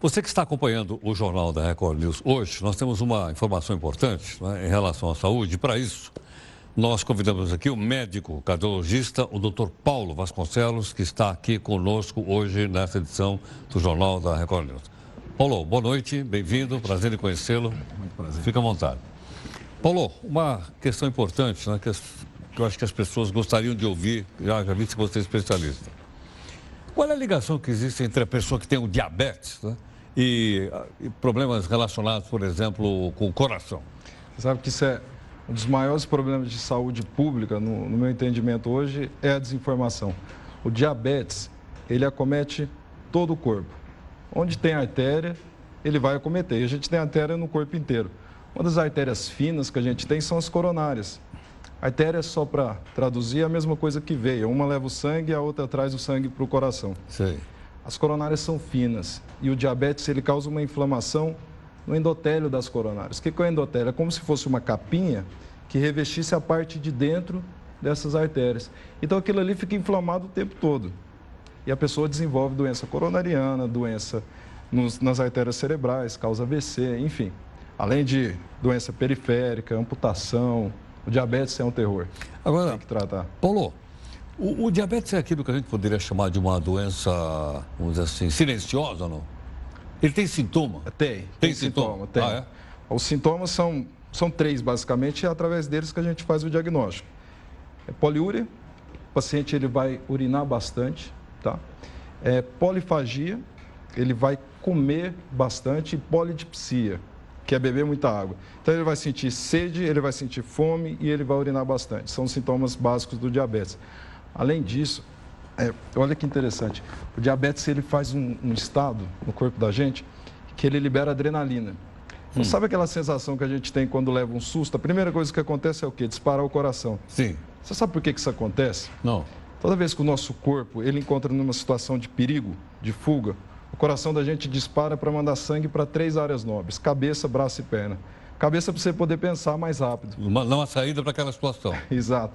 Você que está acompanhando o Jornal da Record News hoje, nós temos uma informação importante, né, em relação à saúde. Para isso, nós convidamos aqui o médico cardiologista, o Dr. Paulo Vasconcelos, que está aqui conosco hoje nessa edição do Jornal da Record News. Paulo, boa noite, bem-vindo, prazer em conhecê-lo. Muito prazer. Fica à vontade. Paulo, uma questão importante, né, que eu acho que as pessoas gostariam de ouvir, já vi que você é especialista. Qual é a ligação que existe entre a pessoa que tem o diabetes, né, e problemas relacionados, por exemplo, com o coração? Você sabe que isso é um dos maiores problemas de saúde pública, no meu entendimento hoje, é a desinformação. O diabetes, ele acomete todo o corpo. Onde tem artéria, ele vai acometer. E a gente tem artéria no corpo inteiro. Uma das artérias finas que a gente tem são as coronárias. Artéria, só para traduzir, é a mesma coisa que veia. Uma leva o sangue e a outra traz o sangue para o coração. Sei. As coronárias são finas e o diabetes ele causa uma inflamação no endotélio das coronárias. O que é o endotélio? É como se fosse uma capinha que revestisse a parte de dentro dessas artérias. Então aquilo ali fica inflamado o tempo todo. E a pessoa desenvolve doença coronariana, doença nas artérias cerebrais, causa AVC, enfim. Além de doença periférica, amputação, o diabetes é um terror. Agora, tem que tratar. Paulo, o diabetes é aquilo que a gente poderia chamar de uma doença, vamos dizer assim, silenciosa ou não? Ele tem sintoma? Tem sintoma? Tem. Ah, é? Os sintomas são três, basicamente, e é através deles que a gente faz o diagnóstico. É poliúria, o paciente ele vai urinar bastante, tá? É polifagia, ele vai comer bastante, e polidipsia, que é beber muita água. Então, ele vai sentir sede, ele vai sentir fome e ele vai urinar bastante. São os sintomas básicos do diabetes. Além disso, olha que interessante, o diabetes ele faz um estado no corpo da gente que ele libera adrenalina. Então, sabe aquela sensação que a gente tem quando leva um susto? A primeira coisa que acontece é o quê? Disparar o coração. Sim. Você sabe por que isso acontece? Não. Toda vez que o nosso corpo ele encontra numa situação de perigo, de fuga, o coração da gente dispara para mandar sangue para 3 áreas nobres: cabeça, braço e perna. Cabeça para você poder pensar mais rápido. Não uma saída para aquela situação. Exato.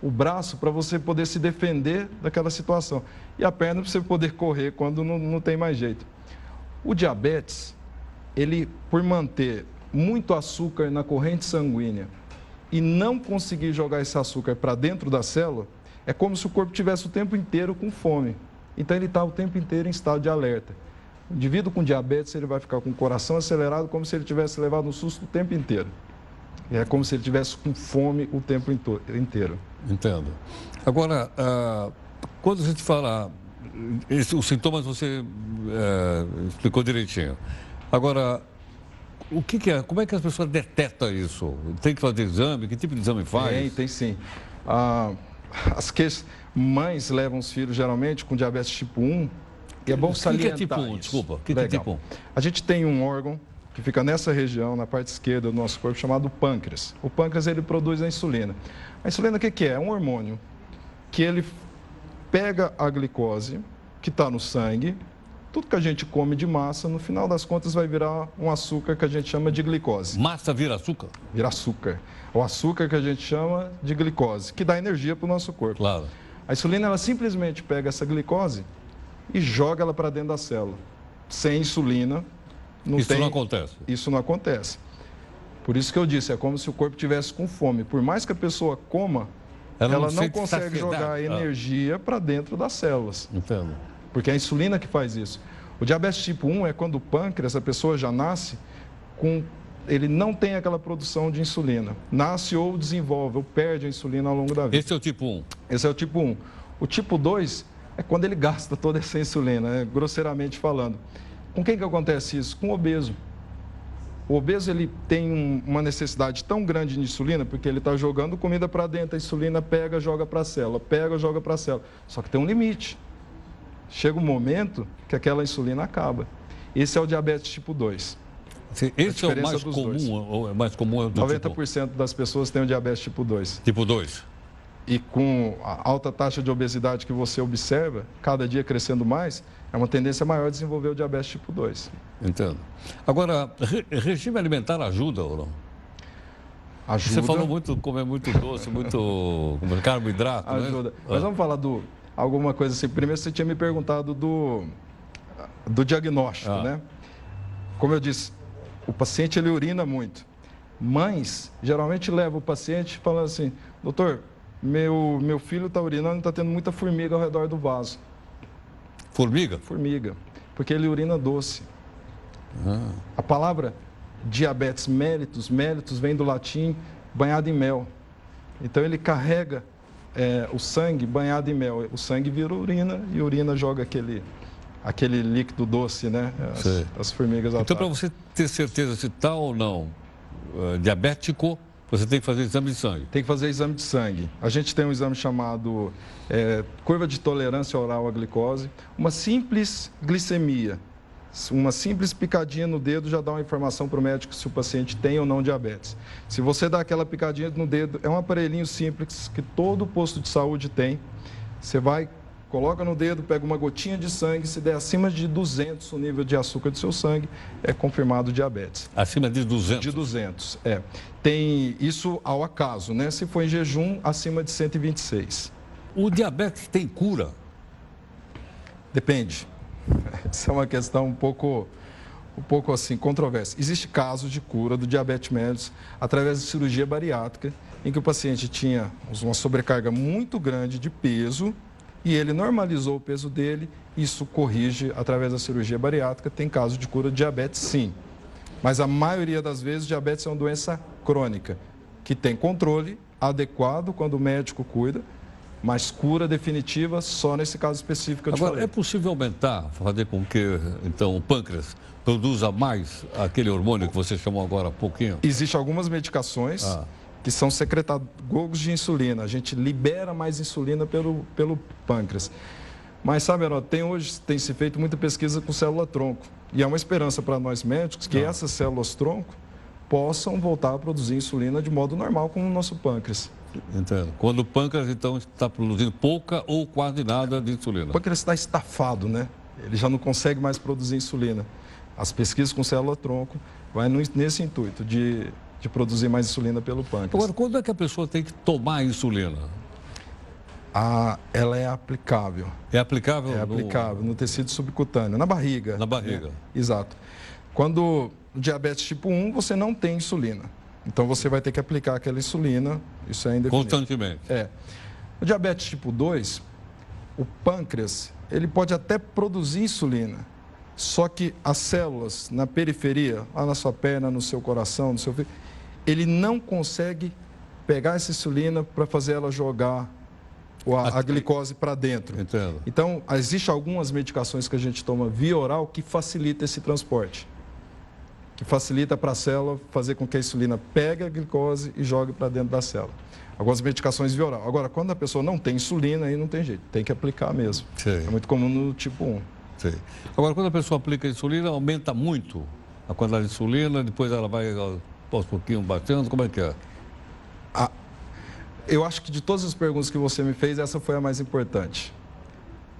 O braço para você poder se defender daquela situação. E a perna para você poder correr quando não tem mais jeito. O diabetes, ele, por manter muito açúcar na corrente sanguínea e não conseguir jogar esse açúcar para dentro da célula, é como se o corpo tivesse o tempo inteiro com fome. Então, ele está o tempo inteiro em estado de alerta. O indivíduo com diabetes, ele vai ficar com o coração acelerado, como se ele tivesse levado um susto o tempo inteiro. É como se ele tivesse com fome o tempo inteiro. Entendo. Agora, quando a gente fala, os sintomas você explicou direitinho. Agora, o que é? Como é que as pessoas detectam isso? Tem que fazer exame? Que tipo de exame faz? Tem sim. Mães levam os filhos geralmente com diabetes tipo 1. E é bom salientar. O que é tipo 1? Desculpa. O que é tipo 1? A gente tem um órgão que fica nessa região, na parte esquerda do nosso corpo, chamado pâncreas. O pâncreas, ele produz a insulina. A insulina, o que é? É um hormônio que ele pega a glicose que está no sangue, tudo que a gente come de massa, no final das contas vai virar um açúcar que a gente chama de glicose. Massa vira açúcar? Vira açúcar. O açúcar que a gente chama de glicose, que dá energia para o nosso corpo. Claro. A insulina, ela simplesmente pega essa glicose e joga ela para dentro da célula. Sem insulina, não acontece. Isso não acontece. Por isso que eu disse, é como se o corpo tivesse com fome. Por mais que a pessoa coma, ela não consegue jogar energia para dentro das células. Entendo. Porque é a insulina que faz isso. O diabetes tipo 1 é quando o pâncreas, a pessoa já nasce ele não tem aquela produção de insulina. Nasce ou desenvolve, ou perde a insulina ao longo da vida. Esse é o tipo 1? Esse é o tipo 1. O tipo 2 é quando ele gasta toda essa insulina, grosseiramente falando. Com quem que acontece isso? Com o obeso. O obeso ele tem uma necessidade tão grande de insulina porque ele está jogando comida para dentro, a insulina pega, joga para a célula, pega, joga para a célula. Só que tem um limite. Chega um momento que aquela insulina acaba. Esse é o diabetes tipo 2. Esse é o mais comum, ou é mais comum? 90% das pessoas têm o diabetes tipo 2. Tipo 2. E com a alta taxa de obesidade que você observa, cada dia crescendo mais, é uma tendência maior a desenvolver o diabetes tipo 2. Entendo. Agora, regime alimentar ajuda ou não? Ajuda. Você falou muito, comer muito doce, muito carboidrato, ajuda. Né? Mas vamos falar alguma coisa assim. Primeiro você tinha me perguntado do diagnóstico, né? Como eu disse, o paciente ele urina muito. Mães geralmente levam o paciente falando assim: doutor, meu filho está urinando e está tendo muita formiga ao redor do vaso. Formiga? Formiga, porque ele urina doce. A palavra diabetes mellitus, mellitus vem do latim banhado em mel. Então ele carrega o sangue banhado em mel. O sangue vira urina e a urina joga aquele líquido doce, né? As formigas atacam. Então, para você ter certeza se está ou não diabético, você tem que fazer exame de sangue. Tem que fazer exame de sangue. A gente tem um exame chamado curva de tolerância oral à glicose. Uma simples glicemia, uma simples picadinha no dedo já dá uma informação para o médico se o paciente tem ou não diabetes. Se você dá aquela picadinha no dedo, é um aparelhinho simples que todo posto de saúde tem. Você vai, coloca no dedo, pega uma gotinha de sangue, se der acima de 200 o nível de açúcar do seu sangue, é confirmado diabetes. Acima de 200? De 200, Tem isso ao acaso, né? Se for em jejum, acima de 126. O diabetes tem cura? Depende. Essa é uma questão um pouco assim, controversa. Existe casos de cura do diabetes mellitus através de cirurgia bariátrica, em que o paciente tinha uma sobrecarga muito grande de peso e ele normalizou o peso dele, isso corrige através da cirurgia bariátrica. Tem caso de cura de diabetes, sim. Mas a maioria das vezes, diabetes é uma doença crônica, que tem controle adequado quando o médico cuida, mas cura definitiva só nesse caso específico que eu te falei. Agora, é possível aumentar, fazer com que, então, o pâncreas produza mais aquele hormônio que você chamou agora há pouquinho? Existem algumas medicações que são secretagogos de insulina. A gente libera mais insulina pelo pâncreas. Mas, sabe, Herói, hoje tem se feito muita pesquisa com célula-tronco. E é uma esperança para nós médicos que essas células-tronco possam voltar a produzir insulina de modo normal como o nosso pâncreas. Entendo. Quando o pâncreas, então, está produzindo pouca ou quase nada de insulina. O pâncreas está estafado, né? Ele já não consegue mais produzir insulina. As pesquisas com célula-tronco vai nesse intuito de produzir mais insulina pelo pâncreas. Agora, quando é que a pessoa tem que tomar a insulina? Ela é aplicável. É aplicável? É aplicável no tecido subcutâneo, na barriga. Na barriga. Né? Exato. Quando o diabetes tipo 1, você não tem insulina. Então, você vai ter que aplicar aquela insulina, isso é indefinido. Constantemente. O diabetes tipo 2, o pâncreas, ele pode até produzir insulina, só que as células na periferia, lá na sua perna, no seu coração, no seu... ele não consegue pegar essa insulina para fazer ela jogar a glicose para dentro. Entendo. Então, existem algumas medicações que a gente toma via oral que facilita esse transporte. Que facilita para a célula fazer com que a insulina pegue a glicose e jogue para dentro da célula. Algumas medicações via oral. Agora, quando a pessoa não tem insulina, aí não tem jeito, tem que aplicar mesmo. Sim. É muito comum no tipo 1. Sim. Agora, quando a pessoa aplica a insulina, aumenta muito a quantidade de insulina, depois ela vai aos pouquinhos batendo, como é que é? Eu acho que de todas as perguntas que você me fez, essa foi a mais importante.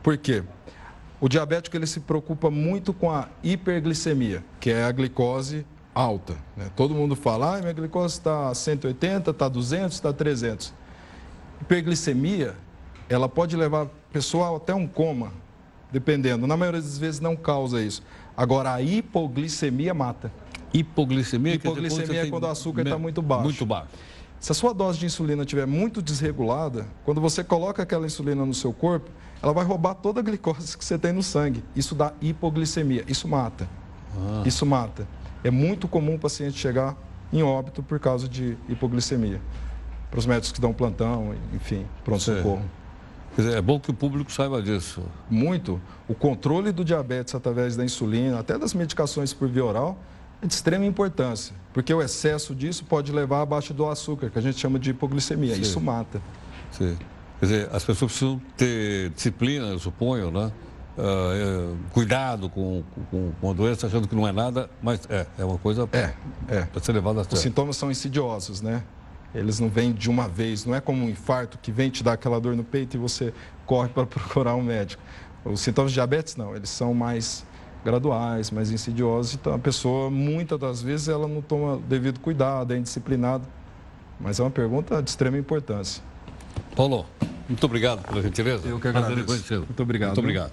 Por quê? O diabético ele se preocupa muito com a hiperglicemia, que é a glicose alta. Né? Todo mundo fala, minha glicose está 180, está 200, está 300. Hiperglicemia, ela pode levar a pessoa até um coma, dependendo. Na maioria das vezes não causa isso. Agora, a hipoglicemia mata. Hipoglicemia? Hipoglicemia é quando o açúcar está muito baixo. Muito baixo. Se a sua dose de insulina estiver muito desregulada, quando você coloca aquela insulina no seu corpo, ela vai roubar toda a glicose que você tem no sangue. Isso dá hipoglicemia. Isso mata. Isso mata. É muito comum o paciente chegar em óbito por causa de hipoglicemia. Para os médicos que dão plantão, enfim, pronto-socorro. Quer dizer, é bom que o público saiba disso. Muito. O controle do diabetes através da insulina, até das medicações por via oral, é de extrema importância, porque o excesso disso pode levar à baixa do açúcar, que a gente chama de hipoglicemia. Sim. Isso mata. Sim. Quer dizer, as pessoas precisam ter disciplina, eu suponho, né? Cuidado com a doença, achando que não é nada, mas é uma coisa para ser levada a sério. Os sintomas são insidiosos, né? Eles não vêm de uma vez, não é como um infarto que vem te dar aquela dor no peito e você corre para procurar um médico. Os sintomas de diabetes, não, eles são mais graduais, mais insidiosos, então a pessoa, muitas das vezes, ela não toma devido cuidado, é indisciplinada, mas é uma pergunta de extrema importância. Paulo, muito obrigado pela gentileza. Eu que agradeço. Muito obrigado. Muito obrigado.